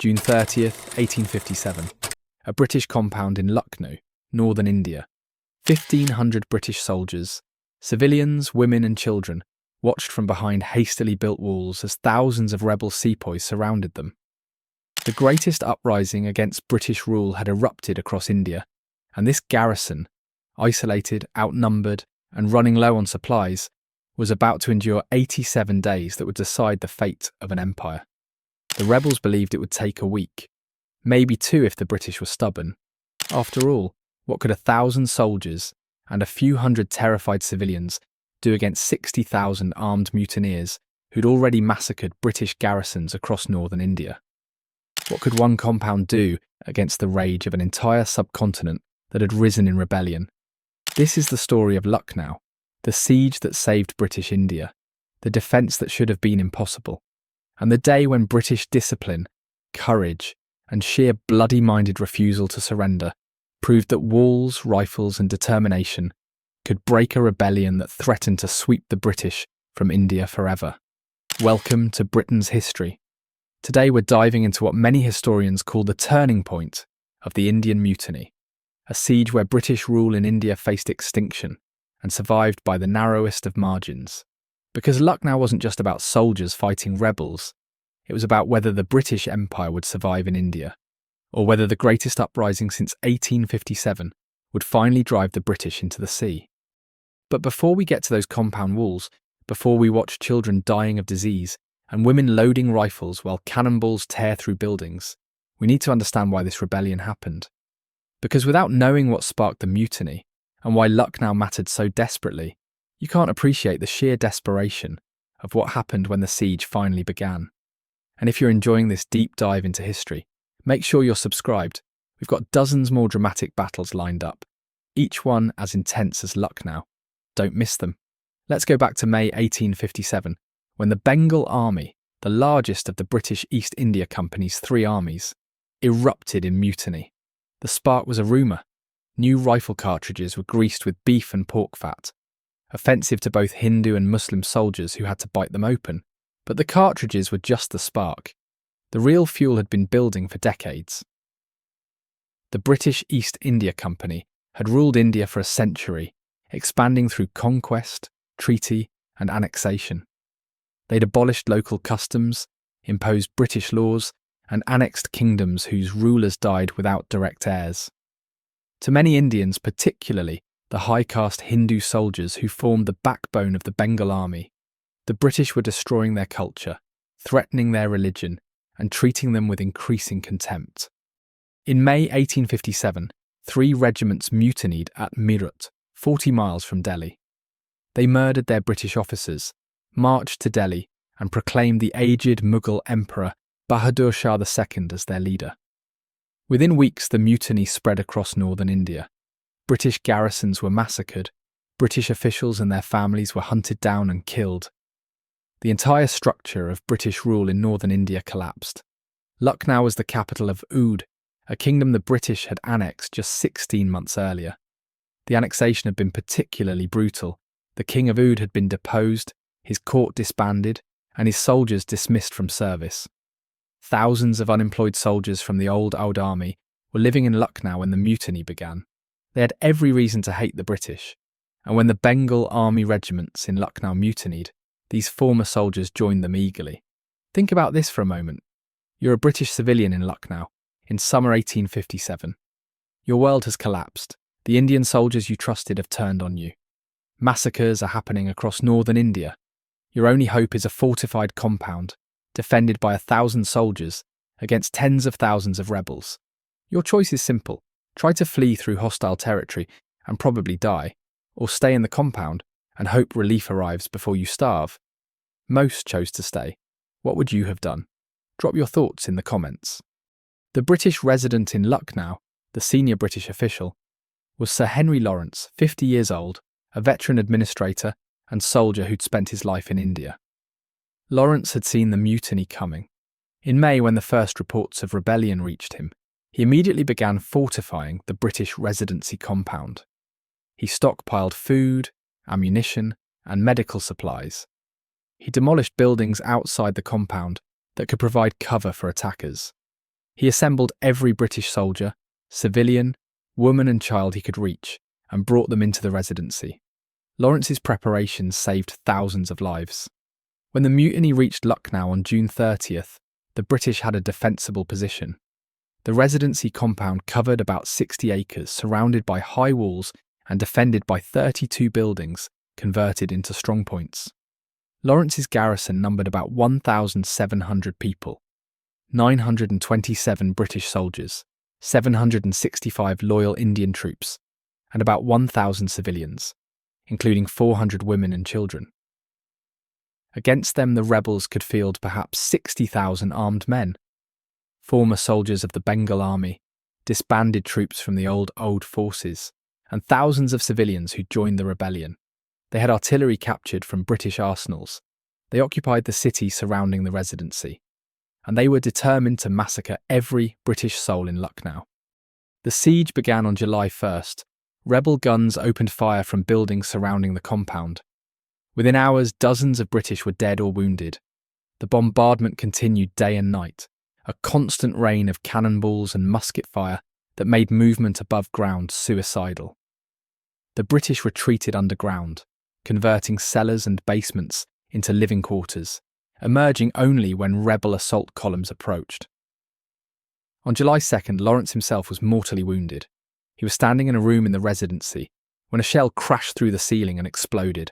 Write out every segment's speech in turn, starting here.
June 30th, 1857. A British compound in Lucknow, northern India. 1,500 British soldiers, civilians, women and children, watched from behind hastily built walls as thousands of rebel sepoys surrounded them. The greatest uprising against British rule had erupted across India, and this garrison, isolated, outnumbered, and running low on supplies, was about to endure 87 days that would decide the fate of an empire. The rebels believed it would take a week, maybe two if the British were stubborn. After all, what could 1,000 soldiers and a few hundred terrified civilians do against 60,000 armed mutineers who'd already massacred British garrisons across northern India? What could one compound do against the rage of an entire subcontinent that had risen in rebellion? This is the story of Lucknow, the siege that saved British India, the defence that should have been impossible, and the day when British discipline, courage, and sheer bloody-minded refusal to surrender proved that walls, rifles, and determination could break a rebellion that threatened to sweep the British from India forever. Welcome to Britain's history. Today we're diving into what many historians call the turning point of the Indian Mutiny, a siege where British rule in India faced extinction and survived by the narrowest of margins. Because Lucknow wasn't just about soldiers fighting rebels, it was about whether the British Empire would survive in India, or whether the greatest uprising since 1857 would finally drive the British into the sea. But before we get to those compound walls, before we watch children dying of disease and women loading rifles while cannonballs tear through buildings, we need to understand why this rebellion happened. Because without knowing what sparked the mutiny and why Lucknow mattered so desperately, you can't appreciate the sheer desperation of what happened when the siege finally began. And if you're enjoying this deep dive into history, make sure you're subscribed. We've got dozens more dramatic battles lined up, each one as intense as Lucknow. Don't miss them. Let's go back to May 1857, when the Bengal Army, the largest of the British East India Company's three armies, erupted in mutiny. The spark was a rumour. New rifle cartridges were greased with beef and pork fat, offensive to both Hindu and Muslim soldiers who had to bite them open. But the cartridges were just the spark. The real fuel had been building for decades. The British East India Company had ruled India for a century, expanding through conquest, treaty, and annexation. They'd abolished local customs, imposed British laws, and annexed kingdoms whose rulers died without direct heirs. To many Indians, particularly the high-caste Hindu soldiers who formed the backbone of the Bengal Army, the British were destroying their culture, threatening their religion, and treating them with increasing contempt. In May 1857, 3 regiments mutinied at Meerut, 40 miles from Delhi. They murdered their British officers, marched to Delhi, and proclaimed the aged Mughal Emperor Bahadur Shah II as their leader. Within weeks, the mutiny spread across northern India. British garrisons were massacred, British officials and their families were hunted down and killed. The entire structure of British rule in northern India collapsed. Lucknow was the capital of Oudh, a kingdom the British had annexed just 16 months earlier. The annexation had been particularly brutal. The king of Oudh had been deposed, his court disbanded, and his soldiers dismissed from service. Thousands of unemployed soldiers from the old Oudh army were living in Lucknow when the mutiny began. They had every reason to hate the British, and when the Bengal army regiments in Lucknow mutinied, these former soldiers joined them eagerly. Think about this for a moment. You're a British civilian in Lucknow, in summer 1857. Your world has collapsed. The Indian soldiers you trusted have turned on you. Massacres are happening across northern India. Your only hope is a fortified compound, defended by 1,000 soldiers against tens of thousands of rebels. Your choice is simple. Try to flee through hostile territory and probably die, or stay in the compound and hope relief arrives before you starve. Most chose to stay. What would you have done? Drop your thoughts in the comments. The British resident in Lucknow, the senior British official, was Sir Henry Lawrence, 50 years old, a veteran administrator and soldier who'd spent his life in India. Lawrence had seen the mutiny coming. In May, when the first reports of rebellion reached him, he immediately began fortifying the British residency compound. He stockpiled food, ammunition, and medical supplies. He demolished buildings outside the compound that could provide cover for attackers. He assembled every British soldier, civilian, woman and child he could reach and brought them into the residency. Lawrence's preparations saved thousands of lives. When the mutiny reached Lucknow on June 30th, the British had a defensible position. The residency compound covered about 60 acres, surrounded by high walls and defended by 32 buildings converted into strongpoints. Lawrence's garrison numbered about 1,700 people, 927 British soldiers, 765 loyal Indian troops, and about 1,000 civilians, including 400 women and children. Against them, the rebels could field perhaps 60,000 armed men, former soldiers of the Bengal army, disbanded troops from the old forces, and thousands of civilians who joined the rebellion. They had artillery captured from British arsenals. They occupied the city surrounding the residency, and they were determined to massacre every British soul in Lucknow. The siege began on July 1st. Rebel guns opened fire from buildings surrounding the compound. Within hours, dozens of British were dead or wounded. The bombardment continued day and night, a constant rain of cannonballs and musket fire that made movement above ground suicidal. The British retreated underground, converting cellars and basements into living quarters, emerging only when rebel assault columns approached. On July 2nd, Lawrence himself was mortally wounded. He was standing in a room in the residency when a shell crashed through the ceiling and exploded.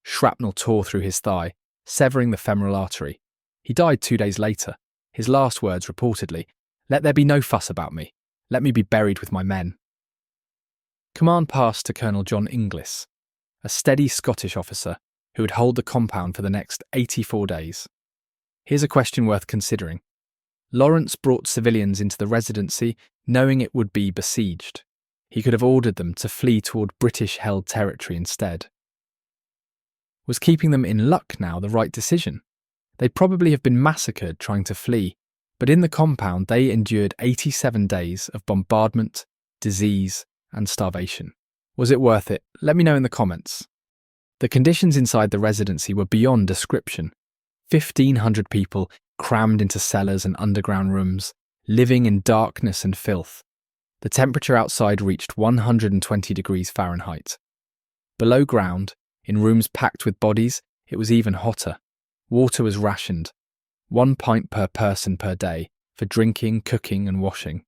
Shrapnel tore through his thigh, severing the femoral artery. He died 2 days later. His last words reportedly, "Let there be no fuss about me. Let me be buried with my men." Command passed to Colonel John Inglis, a steady Scottish officer who would hold the compound for the next 84 days. Here's a question worth considering. Lawrence brought civilians into the residency knowing it would be besieged. He could have ordered them to flee toward British-held territory instead. Was keeping them in Lucknow the right decision? They'd probably have been massacred trying to flee, but in the compound they endured 87 days of bombardment, disease, and starvation. Was it worth it? Let me know in the comments. The conditions inside the residency were beyond description. 1,500 people crammed into cellars and underground rooms, living in darkness and filth. The temperature outside reached 120 degrees Fahrenheit. Below ground, in rooms packed with bodies, it was even hotter. Water was rationed, 1 pint per person per day, for drinking, cooking and washing.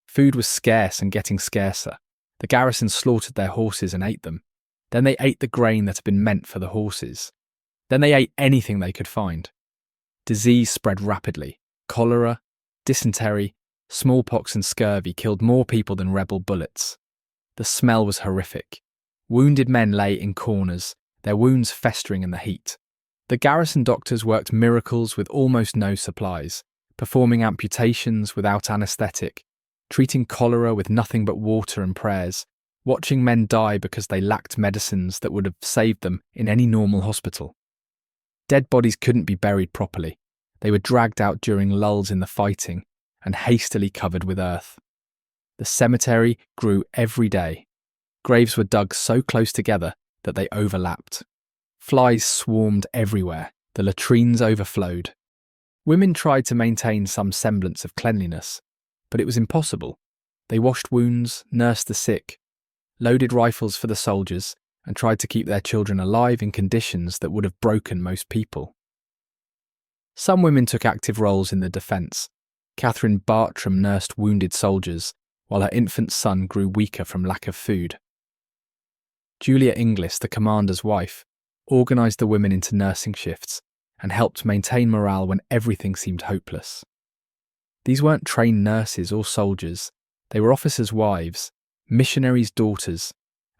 Food was scarce and getting scarcer. The garrison slaughtered their horses and ate them. Then they ate the grain that had been meant for the horses. Then they ate anything they could find. Disease spread rapidly. Cholera, dysentery, smallpox and scurvy killed more people than rebel bullets. The smell was horrific. Wounded men lay in corners, their wounds festering in the heat. The garrison doctors worked miracles with almost no supplies, performing amputations without anaesthetic, treating cholera with nothing but water and prayers, watching men die because they lacked medicines that would have saved them in any normal hospital. Dead bodies couldn't be buried properly. They were dragged out during lulls in the fighting and hastily covered with earth. The cemetery grew every day. Graves were dug so close together that they overlapped. Flies swarmed everywhere. The latrines overflowed. Women tried to maintain some semblance of cleanliness, but it was impossible. They washed wounds, nursed the sick, loaded rifles for the soldiers, and tried to keep their children alive in conditions that would have broken most people. Some women took active roles in the defence. Catherine Bartram nursed wounded soldiers, while her infant son grew weaker from lack of food. Julia Inglis, the commander's wife, organised the women into nursing shifts and helped maintain morale when everything seemed hopeless. These weren't trained nurses or soldiers. They were officers' wives, missionaries' daughters,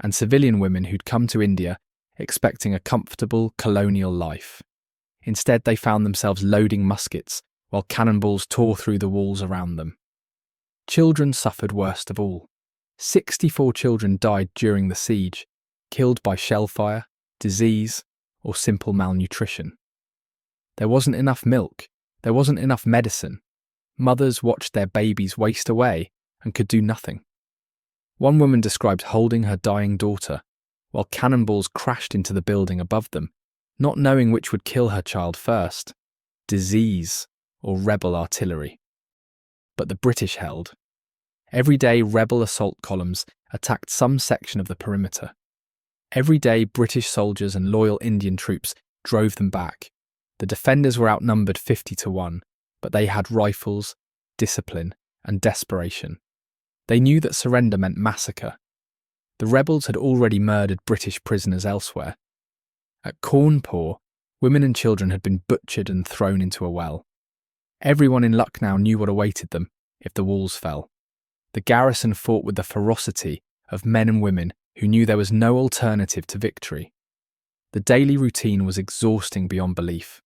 and civilian women who'd come to India expecting a comfortable colonial life. Instead, they found themselves loading muskets while cannonballs tore through the walls around them. Children suffered worst of all. 64 children died during the siege, killed by shellfire, disease, or simple malnutrition. There wasn't enough milk. There wasn't enough medicine. Mothers watched their babies waste away and could do nothing. One woman described holding her dying daughter while cannonballs crashed into the building above them, not knowing which would kill her child first, disease or rebel artillery. but the British held. Every day, rebel assault columns attacked some section of the perimeter. Every day, British soldiers and loyal Indian troops drove them back. The defenders were outnumbered 50-1, but they had rifles, discipline, and desperation. They knew that surrender meant massacre. The rebels had already murdered British prisoners elsewhere. At Cawnpore, women and children had been butchered and thrown into a well. Everyone in Lucknow knew what awaited them if the walls fell. The garrison fought with the ferocity of men and women who knew there was no alternative to victory. The daily routine was exhausting beyond belief.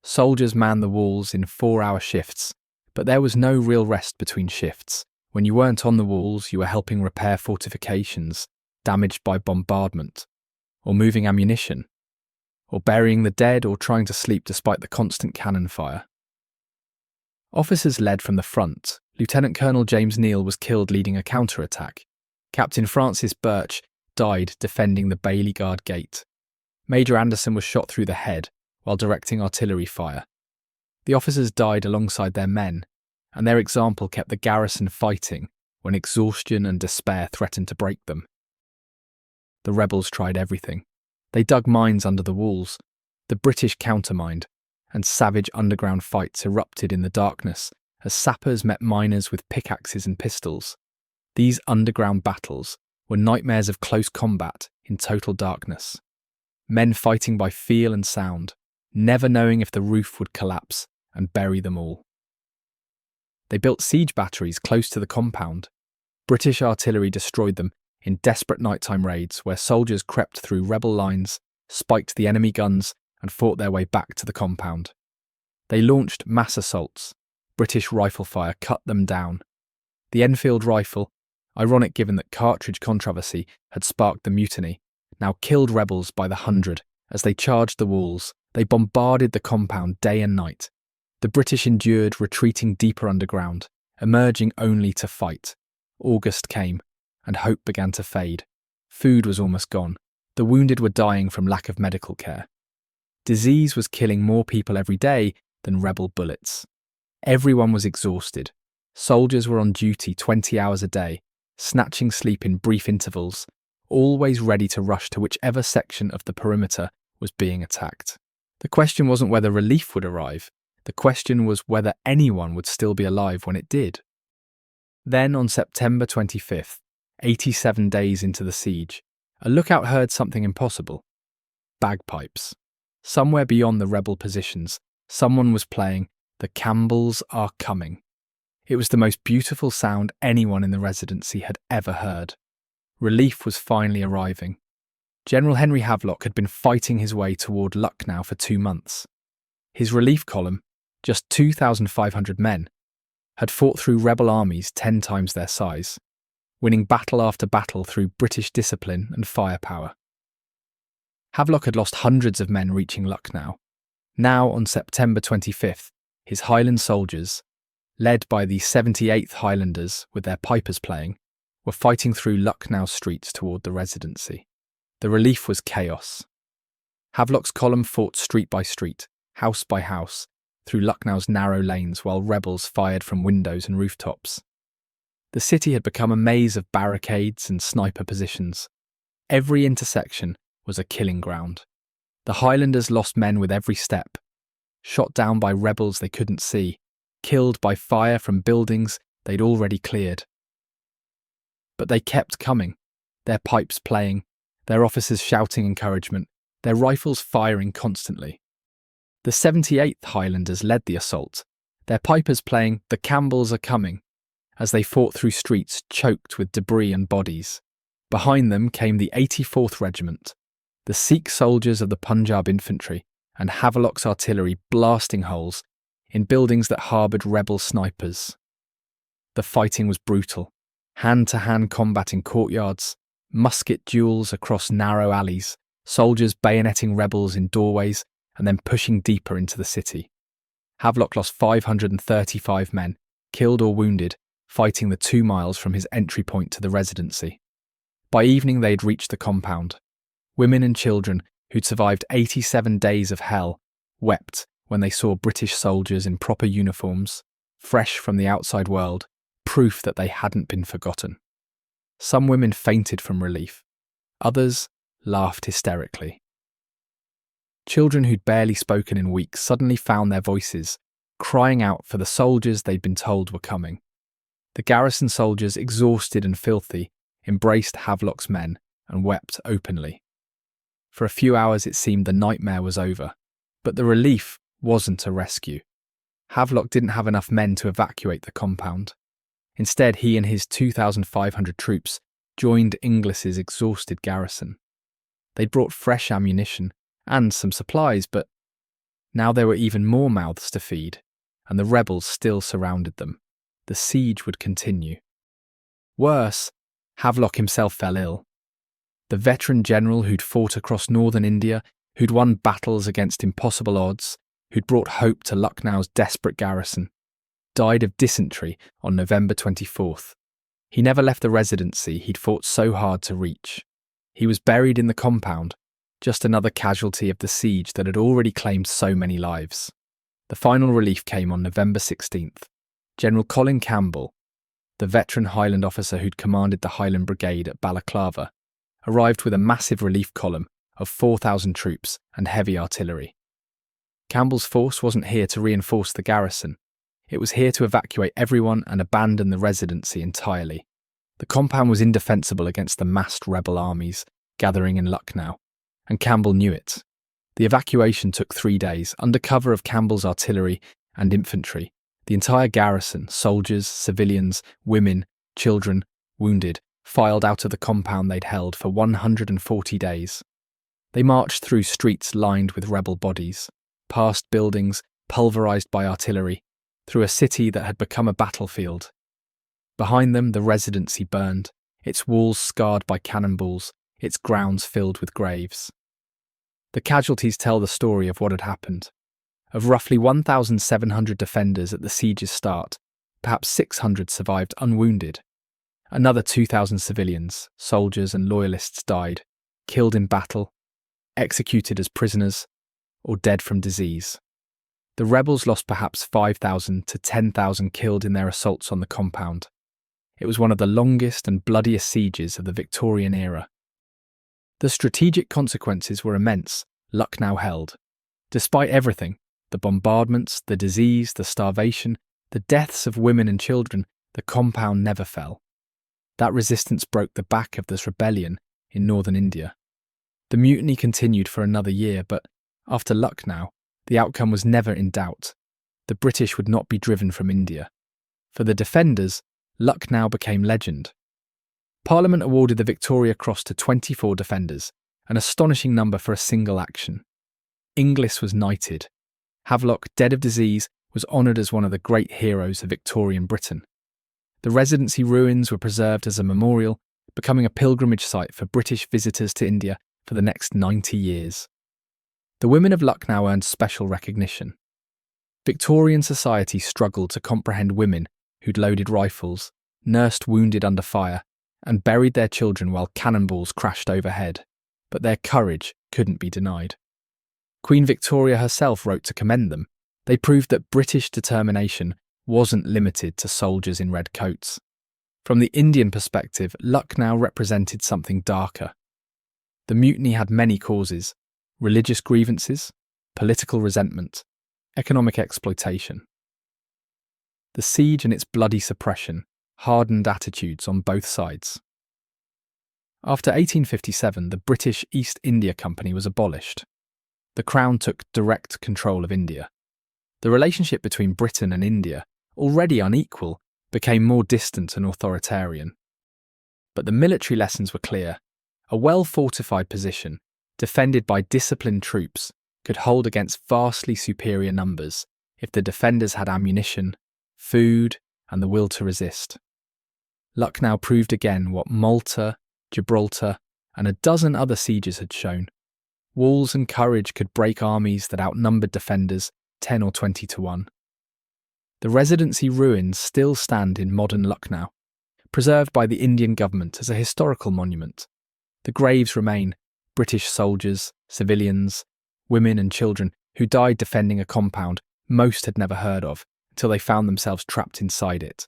Soldiers manned the walls in 4-hour shifts, but there was no real rest between shifts. When you weren't on the walls, you were helping repair fortifications damaged by bombardment, or moving ammunition, or burying the dead, or trying to sleep despite the constant cannon fire. Officers led from the front. Lieutenant Colonel James Neal was killed leading a counterattack. Captain Francis Birch died defending the Bailey Guard Gate. Major Anderson was shot through the head while directing artillery fire. The officers died alongside their men, and their example kept the garrison fighting when exhaustion and despair threatened to break them. The rebels tried everything. They dug mines under the walls. The British countermined, and savage underground fights erupted in the darkness as sappers met miners with pickaxes and pistols. These underground battles were nightmares of close combat in total darkness. Men fighting by feel and sound, never knowing if the roof would collapse and bury them all. They built siege batteries close to the compound. British artillery destroyed them in desperate nighttime raids where soldiers crept through rebel lines, spiked the enemy guns, and fought their way back to the compound. They launched mass assaults. British rifle fire cut them down. The Enfield rifle, ironic given that cartridge controversy had sparked the Mutiny, now killed rebels by the hundred as they charged the walls. They bombarded the compound day and night. The British endured, retreating deeper underground, emerging only to fight. August came, and hope began to fade. Food was almost gone. The wounded were dying from lack of medical care. Disease was killing more people every day than rebel bullets. Everyone was exhausted. Soldiers were on duty 20 hours a day, snatching sleep in brief intervals, always ready to rush to whichever section of the perimeter was being attacked. The question wasn't whether relief would arrive. The question was whether anyone would still be alive when it did. Then, on September 25th, 87 days into the siege, a lookout heard something impossible. Bagpipes. Somewhere beyond the rebel positions, someone was playing "The Campbells Are Coming." It was the most beautiful sound anyone in the residency had ever heard. Relief was finally arriving. General Henry Havelock had been fighting his way toward Lucknow for 2 months. His relief column, just 2,500 men, had fought through rebel armies 10 times their size, winning battle after battle through British discipline and firepower. Havelock had lost hundreds of men reaching Lucknow. Now, on September 25th, his Highland soldiers, led by the 78th Highlanders with their pipers playing, were fighting through Lucknow streets toward the residency. The relief was chaos. Havelock's column fought street by street, house by house, through Lucknow's narrow lanes while rebels fired from windows and rooftops. The city had become a maze of barricades and sniper positions. Every intersection was a killing ground. The Highlanders lost men with every step, shot down by rebels they couldn't see, killed by fire from buildings they'd already cleared. But they kept coming, their pipes playing, their officers shouting encouragement, their rifles firing constantly. The 78th Highlanders led the assault, their pipers playing "The Campbells Are Coming" as they fought through streets choked with debris and bodies. Behind them came the 84th Regiment, the Sikh soldiers of the Punjab Infantry, and Havelock's artillery blasting holes in buildings that harboured rebel snipers. The fighting was brutal. Hand-to-hand combat in courtyards, musket duels across narrow alleys, soldiers bayoneting rebels in doorways and then pushing deeper into the city. Havelock lost 535 men, killed or wounded, fighting the 2 miles from his entry point to the residency. By evening they'd reached the compound. Women and children, who'd survived 87 days of hell, wept when they saw British soldiers in proper uniforms, fresh from the outside world, proof that they hadn't been forgotten. Some women fainted from relief. Others laughed hysterically. Children who'd barely spoken in weeks suddenly found their voices, crying out for the soldiers they'd been told were coming. The garrison soldiers, exhausted and filthy, embraced Havelock's men and wept openly. For a few hours it seemed the nightmare was over, but the relief wasn't a rescue. Havelock didn't have enough men to evacuate the compound. Instead, he and his 2,500 troops joined Inglis's exhausted garrison. They'd brought fresh ammunition and some supplies, but now there were even more mouths to feed, and the rebels still surrounded them. The siege would continue. Worse, Havelock himself fell ill. The veteran general who'd fought across northern India, who'd won battles against impossible odds, who'd brought hope to Lucknow's desperate garrison, died of dysentery on November 24th. He never left the residency he'd fought so hard to reach. He was buried in the compound, just another casualty of the siege that had already claimed so many lives. The final relief came on November 16th. General Colin Campbell, the veteran Highland officer who'd commanded the Highland Brigade at Balaclava, arrived with a massive relief column of 4,000 troops and heavy artillery. Campbell's force wasn't here to reinforce the garrison. It was here to evacuate everyone and abandon the residency entirely. The compound was indefensible against the massed rebel armies gathering in Lucknow, and Campbell knew it. The evacuation took 3 days, under cover of Campbell's artillery and infantry. The entire garrison, soldiers, civilians, women, children, wounded, filed out of the compound they'd held for 140 days. They marched through streets lined with rebel bodies, past buildings pulverized by artillery, through a city that had become a battlefield. Behind them, the residency burned, its walls scarred by cannonballs, its grounds filled with graves. The casualties tell the story of what had happened. Of roughly 1,700 defenders at the siege's start, perhaps 600 survived unwounded. Another 2,000 civilians, soldiers and loyalists died, killed in battle, executed as prisoners, or dead from disease. The rebels lost perhaps 5,000 to 10,000 killed in their assaults on the compound. It was one of the longest and bloodiest sieges of the Victorian era. The strategic consequences were immense, Lucknow held. Despite everything, the bombardments, the disease, the starvation, the deaths of women and children, the compound never fell. That resistance broke the back of this rebellion in northern India. The mutiny continued for another year, but after Lucknow, the outcome was never in doubt. The British would not be driven from India. For the defenders, Lucknow became legend. Parliament awarded the Victoria Cross to 24 defenders, an astonishing number for a single action. Inglis was knighted. Havelock, dead of disease, was honoured as one of the great heroes of Victorian Britain. The residency ruins were preserved as a memorial, becoming a pilgrimage site for British visitors to India for the next 90 years. The women of Lucknow earned special recognition. Victorian society struggled to comprehend women who'd loaded rifles, nursed wounded under fire, and buried their children while cannonballs crashed overhead, but their courage couldn't be denied. Queen Victoria herself wrote to commend them. They proved that British determination wasn't limited to soldiers in red coats. From the Indian perspective, Lucknow represented something darker. The mutiny had many causes: religious grievances, political resentment, economic exploitation. The siege and its bloody suppression hardened attitudes on both sides. After 1857, the British East India Company was abolished. The Crown took direct control of India. The relationship between Britain and India, already unequal, became more distant and authoritarian. But the military lessons were clear. A well-fortified position, defended by disciplined troops, could hold against vastly superior numbers if the defenders had ammunition, food, and the will to resist. Lucknow proved again what Malta, Gibraltar, and a dozen other sieges had shown. Walls and courage could break armies that outnumbered defenders 10 or 20 to 1. The residency ruins still stand in modern Lucknow, preserved by the Indian government as a historical monument. The graves remain: British soldiers, civilians, women and children who died defending a compound most had never heard of, until they found themselves trapped inside it.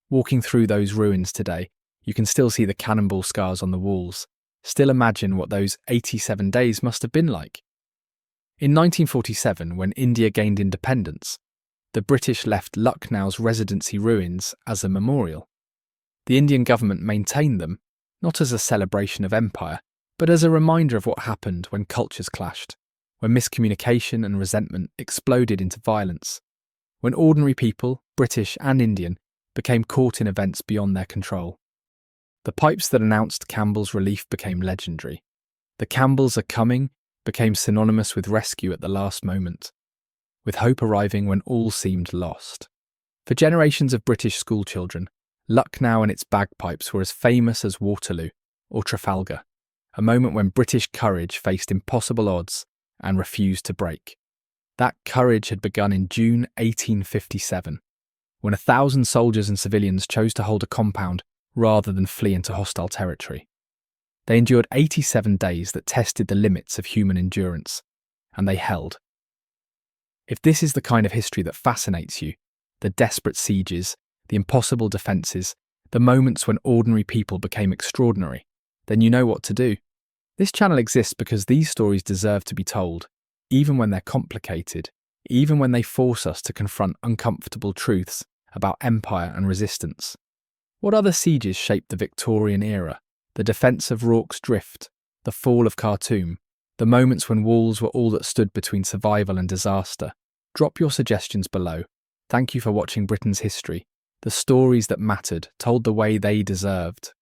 Walking through those ruins today, you can still see the cannonball scars on the walls. Still imagine what those 87 days must have been like. In 1947, when India gained independence, the British left Lucknow's residency ruins as a memorial. The Indian government maintained them, not as a celebration of empire, but as a reminder of what happened when cultures clashed, when miscommunication and resentment exploded into violence, when ordinary people, British and Indian, became caught in events beyond their control. The pipes that announced Campbell's relief became legendary. The Campbells Are Coming became synonymous with rescue at the last moment, with hope arriving when all seemed lost. For generations of British schoolchildren, Lucknow and its bagpipes were as famous as Waterloo or Trafalgar, a moment when British courage faced impossible odds and refused to break. That courage had begun in June 1857, when 1,000 soldiers and civilians chose to hold a compound rather than flee into hostile territory. They endured 87 days that tested the limits of human endurance, and they held. If this is the kind of history that fascinates you, the desperate sieges, the impossible defences, the moments when ordinary people became extraordinary, then you know what to do. This channel exists because these stories deserve to be told, even when they're complicated, even when they force us to confront uncomfortable truths about empire and resistance. What other sieges shaped the Victorian era, the defence of Rorke's Drift, the fall of Khartoum, the moments when walls were all that stood between survival and disaster? Drop your suggestions below. Thank you for watching Britain's history. The stories that mattered, told the way they deserved.